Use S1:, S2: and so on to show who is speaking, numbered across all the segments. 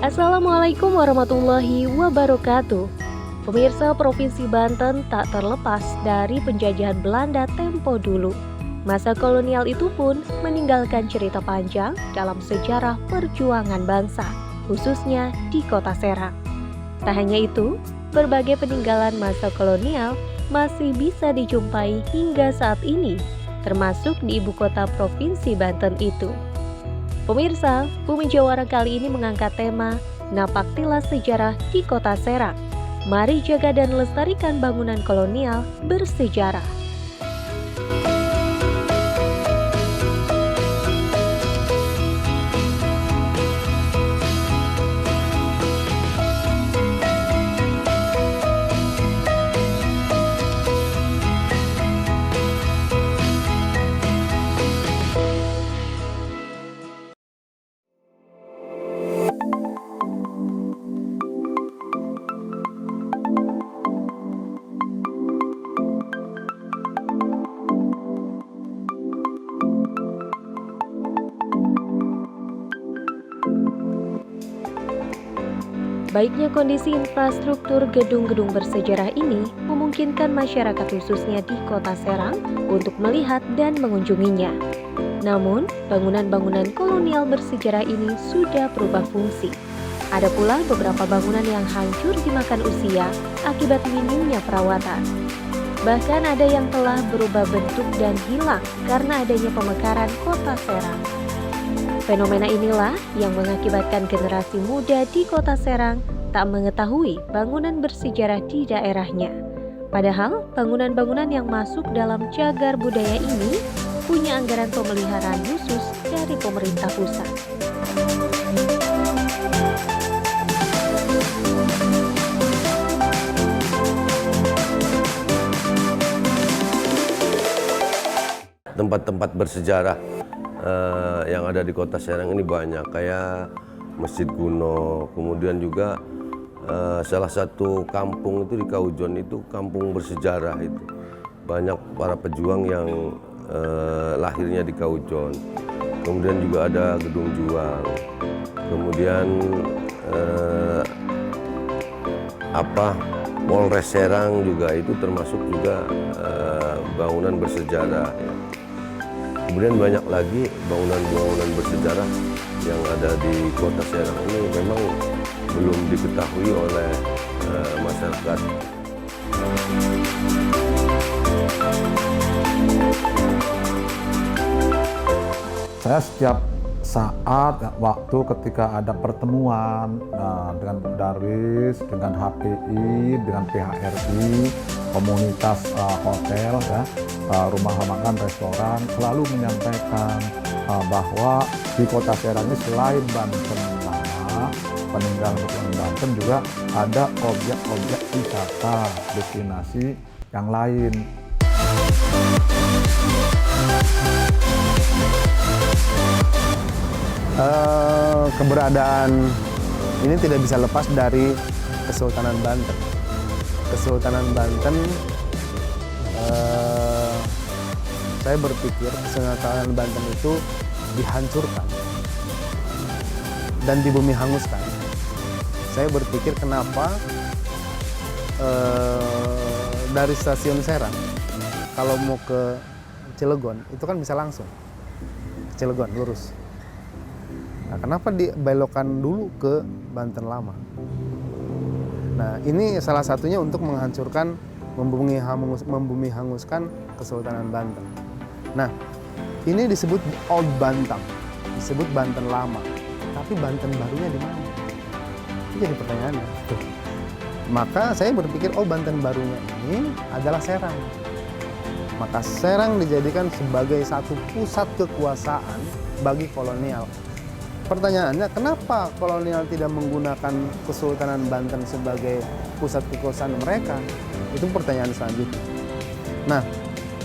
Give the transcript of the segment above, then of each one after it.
S1: Assalamualaikum warahmatullahi wabarakatuh. Pemirsa, Provinsi Banten tak terlepas dari penjajahan Belanda tempo dulu. Masa kolonial itu pun meninggalkan cerita panjang dalam sejarah perjuangan bangsa, khususnya di Kota Serang. Tak hanya itu, berbagai peninggalan masa kolonial masih bisa dijumpai hingga saat ini, termasuk di ibu kota Provinsi Banten itu. Pemirsa, Bumi Jawara kali ini mengangkat tema Napaktilas Sejarah di Kota Serang. Mari jaga dan lestarikan bangunan kolonial bersejarah. Baiknya kondisi infrastruktur gedung-gedung bersejarah ini memungkinkan masyarakat khususnya di Kota Serang untuk melihat dan mengunjunginya. Namun, bangunan-bangunan kolonial bersejarah ini sudah berubah fungsi. Ada pula beberapa bangunan yang hancur dimakan usia akibat minimnya perawatan. Bahkan ada yang telah berubah bentuk dan hilang karena adanya pemekaran Kota Serang. Fenomena inilah yang mengakibatkan generasi muda di Kota Serang tak mengetahui bangunan bersejarah di daerahnya. Padahal bangunan-bangunan yang masuk dalam cagar budaya ini punya anggaran pemeliharaan khusus dari pemerintah pusat.
S2: Tempat-tempat bersejarah yang ada di Kota Serang ini banyak, kayak Masjid Kuno, kemudian juga salah satu kampung itu di Kaujon itu kampung bersejarah itu. Banyak para pejuang yang lahirnya di Kaujon. Kemudian juga ada Gedung Juang. Kemudian Polres Serang juga itu termasuk juga bangunan bersejarah. Ya. Kemudian banyak lagi bangunan-bangunan bersejarah yang ada di Kota Serang ini memang belum diketahui oleh masyarakat.
S3: Saya setiap saat, waktu ketika ada pertemuan dengan Darwis, dengan HPI, dengan PHRI, komunitas hotel, ya, rumah makan, restoran, selalu menyampaikan bahwa di Kota Serang ini selain Banten Lama, peninggalan Banten juga ada objek-objek wisata destinasi yang lain.
S4: Keberadaan ini tidak bisa lepas dari Kesultanan Banten. Kesultanan Banten, saya berpikir Kesultanan Banten itu dihancurkan dan di bumi hanguskan. Saya berpikir kenapa dari stasiun Serang kalau mau ke Cilegon itu kan bisa langsung ke Cilegon lurus. Nah, kenapa dibelokkan dulu ke Banten Lama? Nah, ini salah satunya untuk menghancurkan, membumi hanguskan Kesultanan Banten. Nah, ini disebut Old Bantam, disebut Banten Lama. Tapi Banten barunya di mana? Itu jadi pertanyaannya. Maka saya berpikir, Banten barunya ini adalah Serang. Maka Serang dijadikan sebagai satu pusat kekuasaan bagi kolonial. Pertanyaannya, kenapa kolonial tidak menggunakan Kesultanan Banten sebagai pusat kekuasaan mereka? Itu pertanyaan selanjutnya. Nah,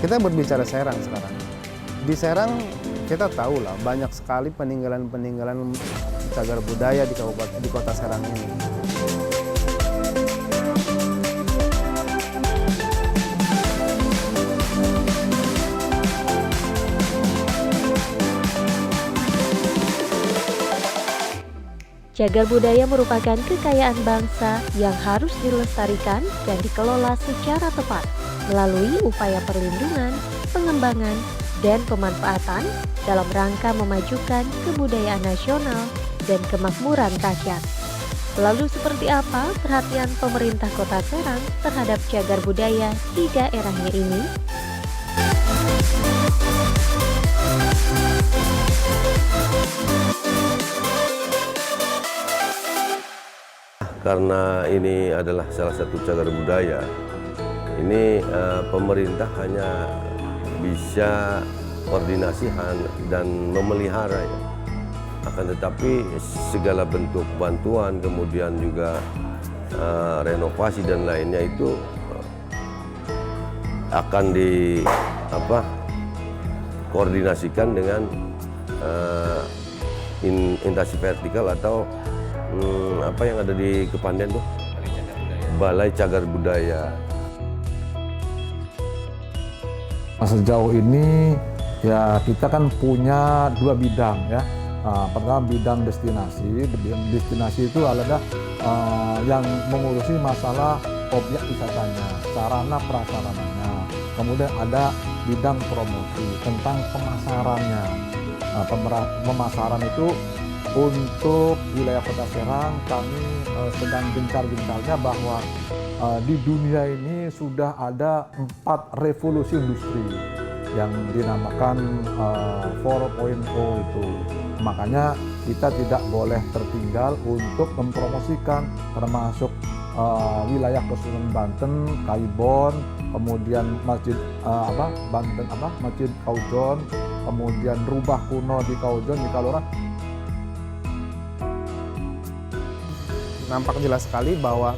S4: kita berbicara Serang sekarang. Di Serang kita tahu lah banyak sekali peninggalan-peninggalan cagar budaya di Kota Serang ini.
S1: Cagar budaya merupakan kekayaan bangsa yang harus dilestarikan dan dikelola secara tepat melalui upaya perlindungan, pengembangan, dan pemanfaatan dalam rangka memajukan kebudayaan nasional dan kemakmuran rakyat. Lalu seperti apa perhatian pemerintah Kota Serang terhadap cagar budaya di daerahnya ini?
S2: Karena ini adalah salah satu cagar budaya, ini pemerintah hanya bisa koordinasi dan memelihara ya. Akan tetapi segala bentuk bantuan, kemudian juga renovasi dan lainnya itu akan koordinasikan dengan instansi vertikal atau apa yang ada di Kepandian tuh, Balai Cagar Budaya.
S3: Sejauh ini ya kita kan punya 2 bidang ya. Pertama bidang destinasi. Destinasi itu adalah yang mengurusi masalah objek wisatanya, sarana prasarananya. Kemudian ada bidang promosi tentang pemasarannya. Pemasaran itu untuk wilayah Kota Serang kami sedang gencar-gencarnya bahwa di dunia ini sudah ada 4 revolusi industri yang dinamakan 4.0 itu. Makanya kita tidak boleh tertinggal untuk mempromosikan termasuk wilayah Kesulun Banten, Kaibon, kemudian Masjid Masjid Kaujon, kemudian Rubah Kuno di Kaujon di Kalora.
S4: Nampak jelas sekali bahwa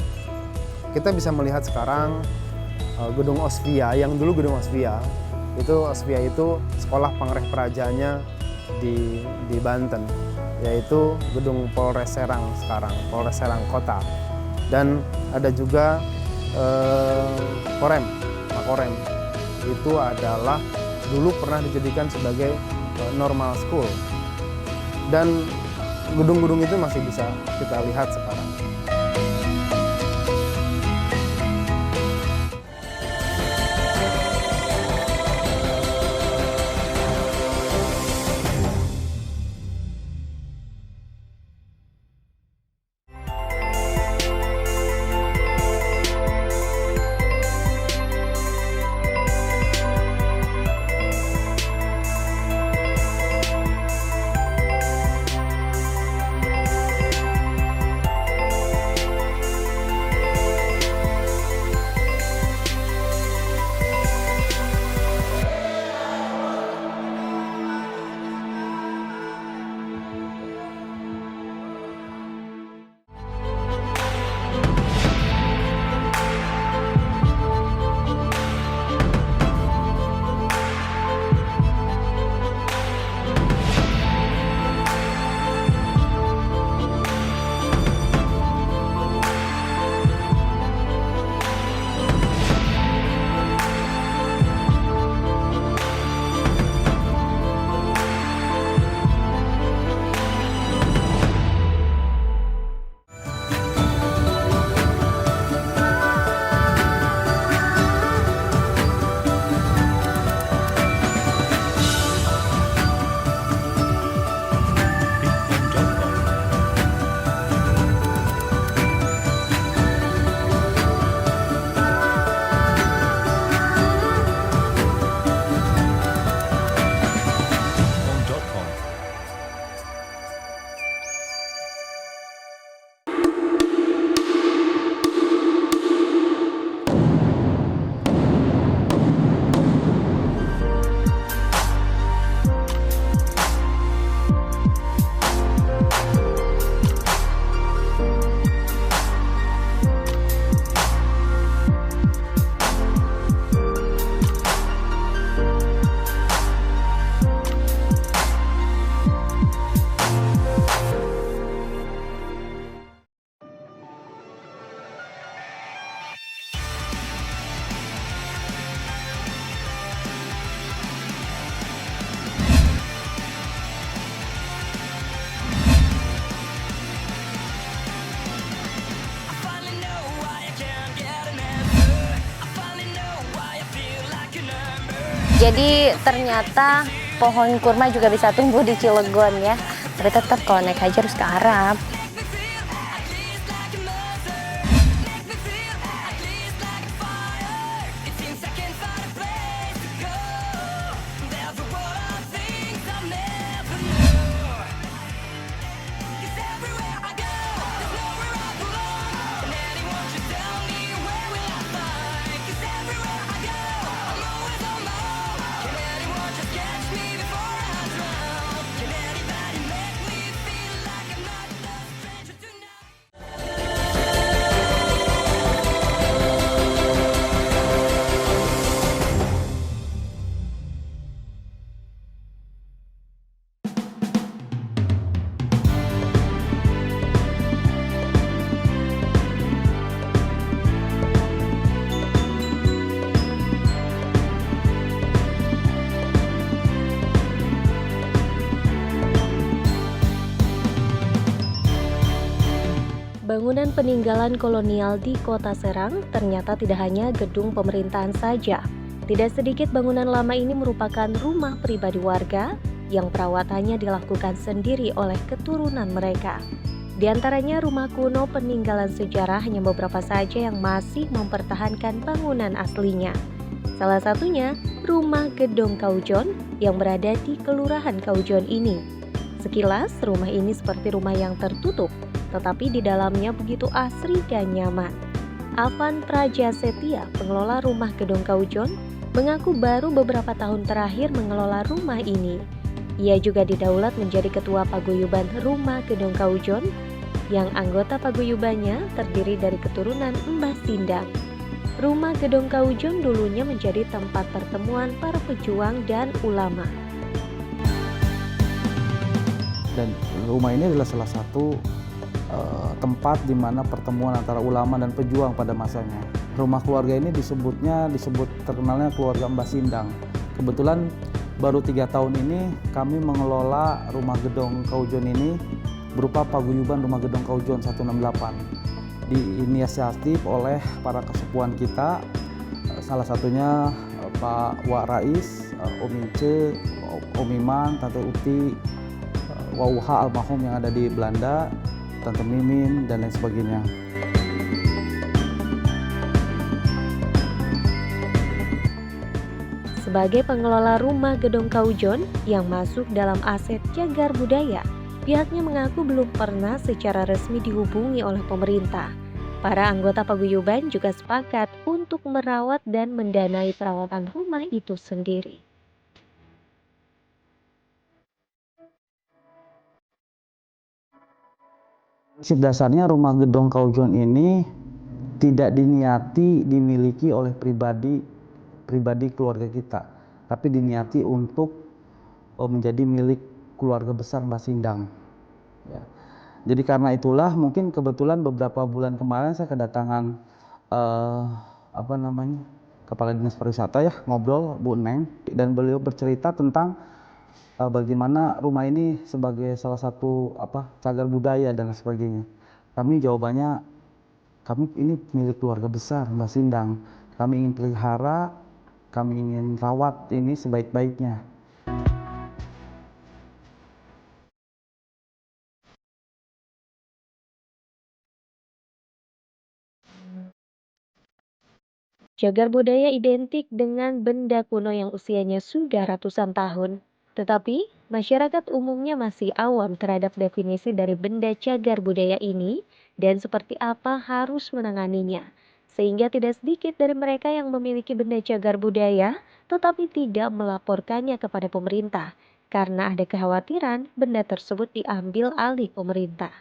S4: kita bisa melihat sekarang gedung Osvia, yang dulu gedung Osvia itu sekolah Pangreh Prajanya di Banten, yaitu gedung Polres Serang sekarang, Polres Serang Kota. Dan ada juga Makorem, itu adalah dulu pernah dijadikan sebagai normal school. Dan gedung-gedung itu masih bisa kita lihat sekarang.
S5: Jadi ternyata pohon kurma juga bisa tumbuh di Cilegon ya. Tapi tetap kalau naik haji harus ke Arab.
S1: Bangunan peninggalan kolonial di Kota Serang ternyata tidak hanya gedung pemerintahan saja. Tidak sedikit bangunan lama ini merupakan rumah pribadi warga yang perawatannya dilakukan sendiri oleh keturunan mereka. Di antaranya rumah kuno peninggalan sejarah hanya beberapa saja yang masih mempertahankan bangunan aslinya. Salah satunya rumah Gedong Kaujon yang berada di Kelurahan Kaujon ini. Sekilas rumah ini seperti rumah yang tertutup, tetapi di dalamnya begitu asri dan nyaman. Afan Prajasetia, pengelola rumah Gedong Kaujon, mengaku baru beberapa tahun terakhir mengelola rumah ini. Ia juga didaulat menjadi ketua paguyuban rumah Gedong Kaujon, yang anggota paguyubannya terdiri dari keturunan Mbah Sindang. Rumah Gedong Kaujon dulunya menjadi tempat pertemuan para pejuang dan ulama.
S6: Dan rumah ini adalah salah satu tempat di mana pertemuan antara ulama dan pejuang pada masanya. Rumah keluarga ini disebut terkenalnya keluarga Mbah Sindang. Kebetulan baru 3 tahun ini kami mengelola rumah Gedong Kaujon ini berupa paguyuban rumah Gedong Kaujon 168. Diinisiatif oleh para kesepuhan kita, salah satunya Pak Wak Rais, Om Ince, Om Iman, Tante Uti, Wauha almarhum yang ada di Belanda, Tante Mimin, dan lain sebagainya.
S1: Sebagai pengelola rumah Gedong Kaujon yang masuk dalam aset cagar budaya, pihaknya mengaku belum pernah secara resmi dihubungi oleh pemerintah. Para anggota paguyuban juga sepakat untuk merawat dan mendanai perawatan rumah itu sendiri.
S6: Prinsip dasarnya rumah Gedong Kaujon ini tidak diniati dimiliki oleh pribadi keluarga kita, tapi diniati untuk menjadi milik keluarga besar Mbah Sindang. Ya. Jadi karena itulah mungkin kebetulan beberapa bulan kemarin saya kedatangan Kepala Dinas Pariwisata ya, ngobrol Bu Neng, dan beliau bercerita tentang bagaimana rumah ini sebagai salah satu cagar budaya dan sebagainya. Kami jawabannya, kami ini milik keluarga besar Mbah Sindang. Kami ingin pelihara, kami ingin rawat ini sebaik-baiknya.
S1: Cagar budaya identik dengan benda kuno yang usianya sudah ratusan tahun. Tetapi, masyarakat umumnya masih awam terhadap definisi dari benda cagar budaya ini dan seperti apa harus menanganinya. Sehingga tidak sedikit dari mereka yang memiliki benda cagar budaya tetapi tidak melaporkannya kepada pemerintah karena ada kekhawatiran benda tersebut diambil alih pemerintah.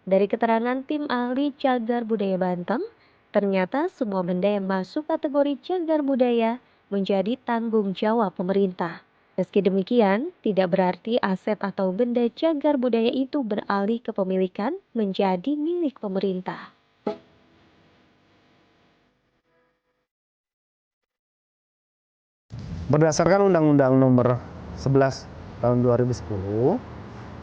S1: Dari keterangan tim ahli cagar budaya Banten, ternyata semua benda yang masuk kategori cagar budaya menjadi tanggung jawab pemerintah. Meski demikian, tidak berarti aset atau benda cagar budaya itu beralih kepemilikan menjadi milik pemerintah.
S4: Berdasarkan Undang-Undang Nomor 11 Tahun 2010,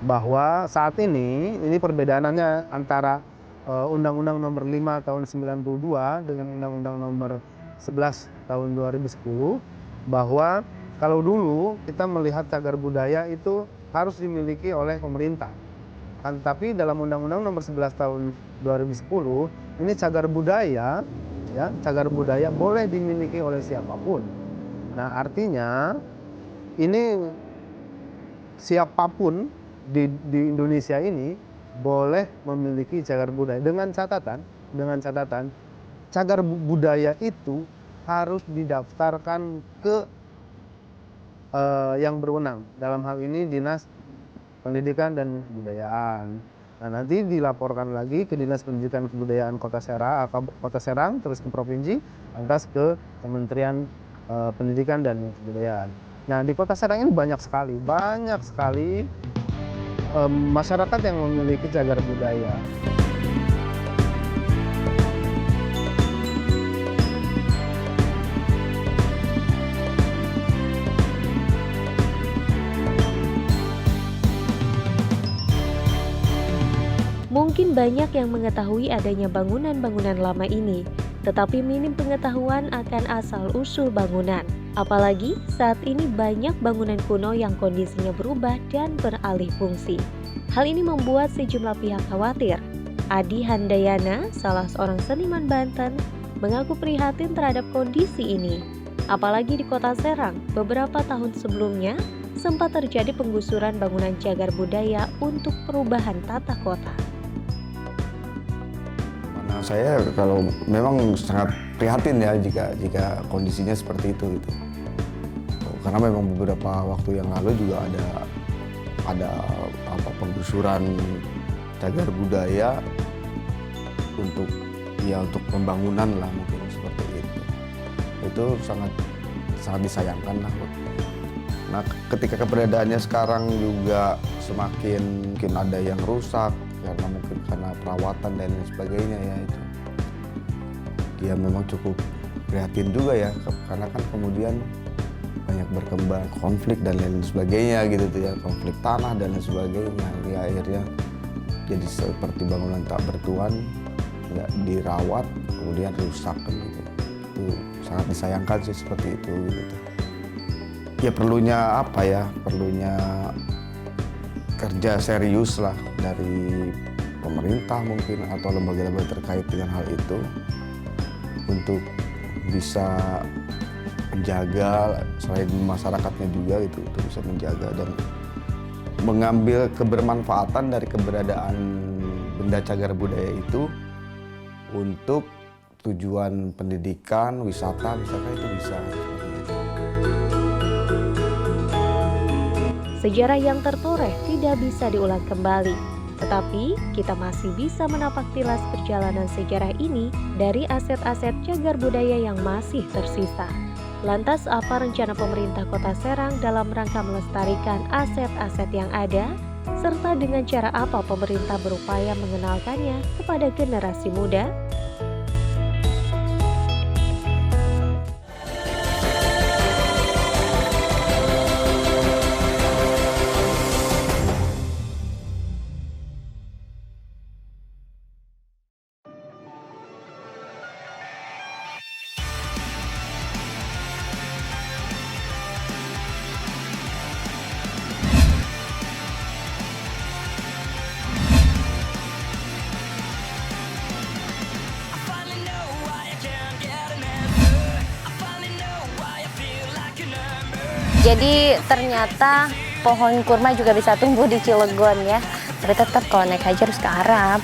S4: bahwa saat ini perbedaannya antara Undang-Undang Nomor 5 Tahun 92 dengan Undang-Undang Nomor 11 Tahun 2010, bahwa Kalau dulu kita melihat cagar budaya itu harus dimiliki oleh pemerintah. Kan, tapi dalam Undang-Undang Nomor 11 Tahun 2010 ini cagar budaya, ya, cagar budaya boleh dimiliki oleh siapapun. Nah, artinya ini siapapun di Indonesia ini boleh memiliki cagar budaya dengan catatan cagar budaya itu harus didaftarkan ke yang berwenang, dalam hal ini Dinas Pendidikan dan Kebudayaan. Nah, nanti dilaporkan lagi ke Dinas Pendidikan dan Kebudayaan Kota Serang, terus ke provinsi, lantas ke Kementerian Pendidikan dan Kebudayaan. Nah, di Kota Serang ini banyak sekali masyarakat yang memiliki cagar budaya.
S1: Mungkin banyak yang mengetahui adanya bangunan-bangunan lama ini, tetapi minim pengetahuan akan asal-usul bangunan. Apalagi saat ini banyak bangunan kuno yang kondisinya berubah dan beralih fungsi. Hal ini membuat sejumlah pihak khawatir. Adi Handayana, salah seorang seniman Banten, mengaku prihatin terhadap kondisi ini. Apalagi di Kota Serang, beberapa tahun sebelumnya sempat terjadi penggusuran bangunan cagar budaya untuk perubahan tata kota.
S7: Nah, saya kalau memang sangat prihatin ya jika kondisinya seperti itu gitu. Karena memang beberapa waktu yang lalu juga ada penggusuran cagar budaya untuk pembangunan lah, mungkin seperti itu. Itu sangat disayangkan lah. Nah, ketika keberadaannya sekarang juga semakin mungkin ada yang rusak karena perawatan dan lain sebagainya, ya itu ya memang cukup prihatin juga ya, karena kan kemudian banyak berkembang konflik dan lain sebagainya gitu tuh ya, konflik tanah dan lain sebagainya, ya akhirnya jadi seperti bangunan tak bertuan, nggak dirawat kemudian rusak kan gitu. Itu sangat disayangkan sih seperti itu gitu. Ya perlunya kerja serius lah dari pemerintah mungkin atau lembaga-lembaga terkait dengan hal itu untuk bisa menjaga, selain masyarakatnya juga gitu, untuk bisa menjaga dan mengambil kebermanfaatan dari keberadaan benda cagar budaya itu untuk tujuan pendidikan, wisata itu bisa.
S1: Sejarah yang tertoreh tidak bisa diulang kembali, tetapi kita masih bisa menapak tilas perjalanan sejarah ini dari aset-aset cagar budaya yang masih tersisa. Lantas apa rencana pemerintah Kota Serang dalam rangka melestarikan aset-aset yang ada, serta dengan cara apa pemerintah berupaya mengenalkannya kepada generasi muda?
S5: Jadi ternyata pohon kurma juga bisa tumbuh di Cilegon ya. Tapi tetap kalau naik haji harus ke Arab.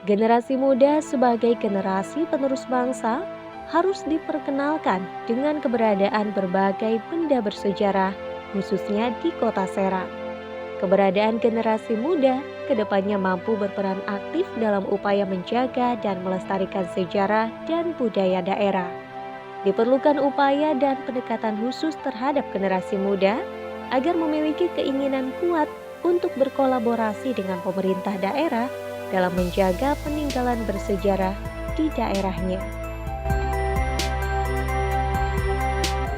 S1: Generasi muda sebagai generasi penerus bangsa harus diperkenalkan dengan keberadaan berbagai benda bersejarah, khususnya di Kota Serang. Keberadaan generasi muda kedepannya mampu berperan aktif dalam upaya menjaga dan melestarikan sejarah dan budaya daerah. Diperlukan upaya dan pendekatan khusus terhadap generasi muda agar memiliki keinginan kuat untuk berkolaborasi dengan pemerintah daerah dalam menjaga peninggalan bersejarah di daerahnya.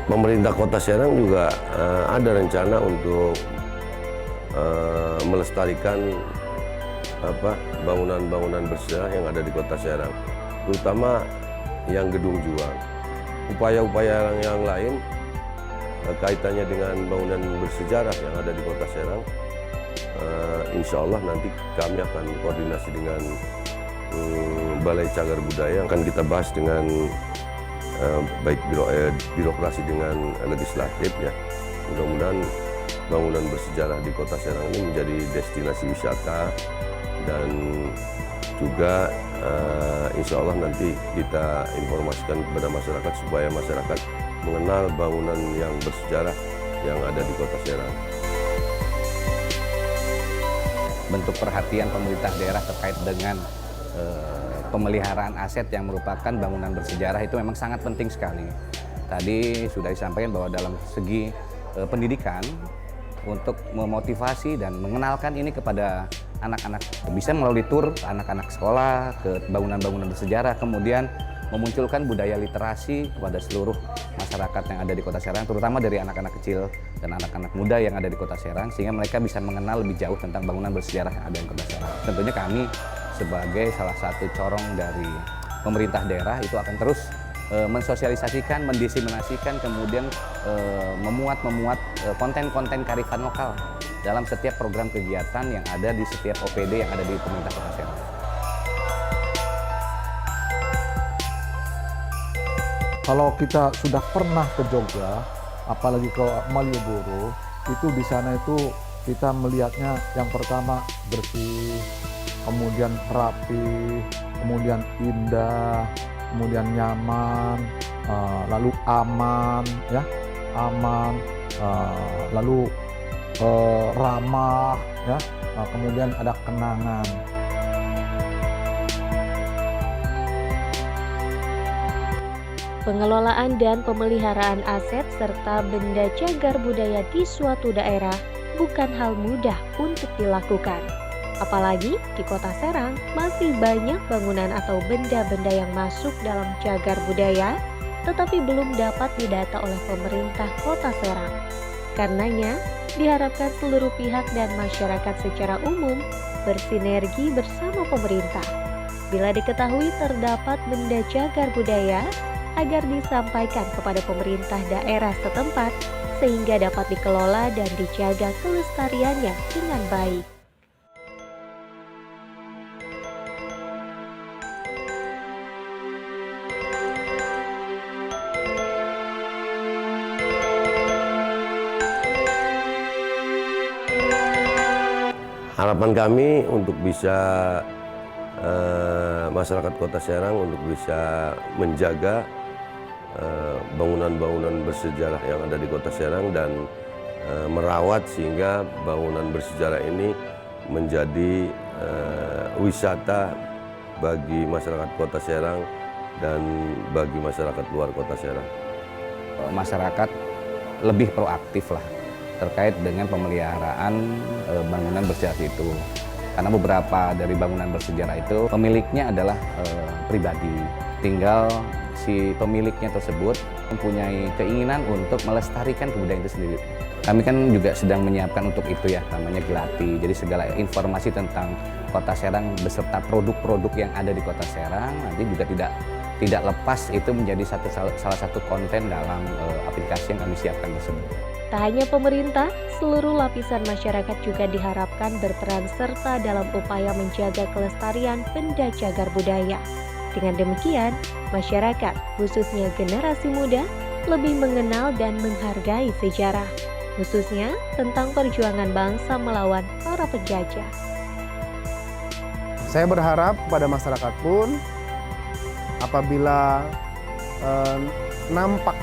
S2: Pemerintah Kota Serang juga ada rencana untuk melestarikan bangunan-bangunan bersejarah yang ada di Kota Serang, terutama yang Gedung Juang. Upaya-upaya yang lain kaitannya dengan bangunan bersejarah yang ada di Kota Serang, insya Allah nanti kami akan koordinasi dengan Balai Cagar Budaya, akan kita bahas dengan baik birokrasi dengan legislatif ya. Mudah-mudahan bangunan bersejarah di Kota Serang ini menjadi destinasi wisata, dan juga insya Allah nanti kita informasikan kepada masyarakat supaya masyarakat mengenal bangunan yang bersejarah yang ada di Kota Serang.
S8: Bentuk perhatian pemerintah daerah terkait dengan pemeliharaan aset yang merupakan bangunan bersejarah itu memang sangat penting sekali. Tadi sudah disampaikan bahwa dalam segi pendidikan, untuk memotivasi dan mengenalkan ini kepada anak-anak, bisa melalui tur anak-anak sekolah ke bangunan-bangunan bersejarah, kemudian memunculkan budaya literasi kepada seluruh masyarakat yang ada di Kota Serang, terutama dari anak-anak kecil dan anak-anak muda yang ada di Kota Serang, sehingga mereka bisa mengenal lebih jauh tentang bangunan bersejarah yang ada di Kota Serang. Tentunya kami sebagai salah satu corong dari pemerintah daerah itu akan terus mensosialisasikan, mendiseminasikan, kemudian memuat konten-konten kearifan lokal dalam setiap program kegiatan yang ada di setiap OPD yang ada di pemerintah Kota Serang.
S3: Kalau kita sudah pernah ke Jogja, apalagi ke Malioboro, itu di sana itu kita melihatnya yang pertama bersih, kemudian rapi, kemudian indah, kemudian nyaman, lalu aman, ya, lalu ramah, ya, kemudian ada kenangan.
S1: Pengelolaan dan pemeliharaan aset serta benda cagar budaya di suatu daerah bukan hal mudah untuk dilakukan. Apalagi di Kota Serang masih banyak bangunan atau benda-benda yang masuk dalam cagar budaya tetapi belum dapat didata oleh pemerintah Kota Serang. Karenanya, diharapkan seluruh pihak dan masyarakat secara umum bersinergi bersama pemerintah. Bila diketahui terdapat benda cagar budaya, agar disampaikan kepada pemerintah daerah setempat sehingga dapat dikelola dan dijaga kelestariannya dengan baik.
S2: Harapan kami untuk bisa masyarakat Kota Serang untuk bisa menjaga bangunan-bangunan bersejarah yang ada di Kota Serang dan merawat sehingga bangunan bersejarah ini menjadi wisata bagi masyarakat Kota Serang dan bagi masyarakat luar Kota Serang.
S8: Masyarakat lebih proaktif lah terkait dengan pemeliharaan bangunan bersejarah itu. Karena beberapa dari bangunan bersejarah itu pemiliknya adalah pribadi. Tinggal si pemiliknya tersebut mempunyai keinginan untuk melestarikan kebudayaan itu sendiri. Kami kan juga sedang menyiapkan untuk itu ya, namanya Gelati. Jadi segala informasi tentang Kota Serang beserta produk-produk yang ada di Kota Serang nanti juga tidak lepas itu menjadi salah satu konten dalam aplikasi yang kami siapkan tersebut.
S1: Tak hanya pemerintah, seluruh lapisan masyarakat juga diharapkan berperan serta dalam upaya menjaga kelestarian benda cagar budaya. Dengan demikian, masyarakat, khususnya generasi muda, lebih mengenal dan menghargai sejarah, khususnya tentang perjuangan bangsa melawan para penjajah.
S4: Saya berharap pada masyarakat pun apabila nampak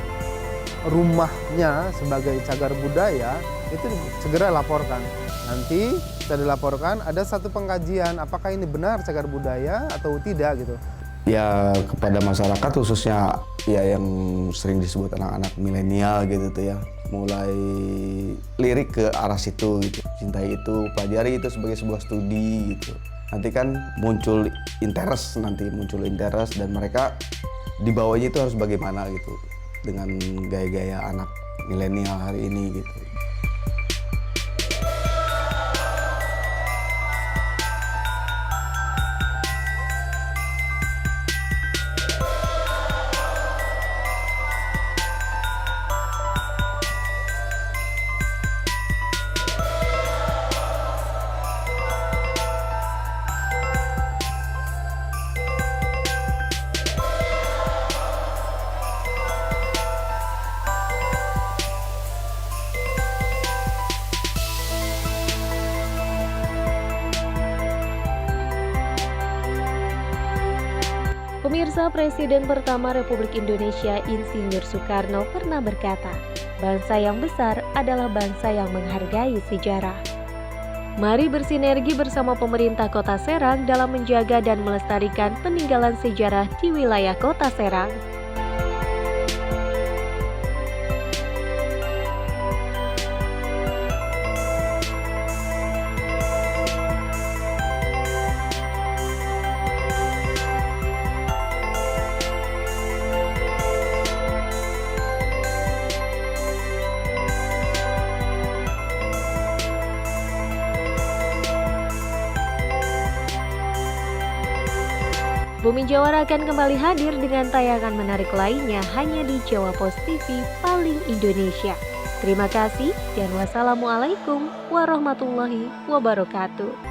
S4: rumahnya sebagai cagar budaya itu segera laporkan. Nanti setelah dilaporkan ada satu pengkajian apakah ini benar cagar budaya atau tidak gitu.
S7: Ya kepada masyarakat khususnya ya yang sering disebut anak-anak milenial gitu tuh ya, mulai lirik ke arah situ gitu. Cintai itu, pelajari itu sebagai sebuah studi gitu. Nanti kan muncul interest dan mereka dibawanya itu harus bagaimana gitu dengan gaya-gaya anak milenial hari ini gitu.
S1: Pemirsa, Presiden pertama Republik Indonesia Insinyur Soekarno pernah berkata, bangsa yang besar adalah bangsa yang menghargai sejarah. Mari bersinergi bersama pemerintah Kota Serang dalam menjaga dan melestarikan peninggalan sejarah di wilayah Kota Serang. Bumi Jawara akan kembali hadir dengan tayangan menarik lainnya hanya di Jawa Post TV paling Indonesia. Terima kasih dan wassalamualaikum warahmatullahi wabarakatuh.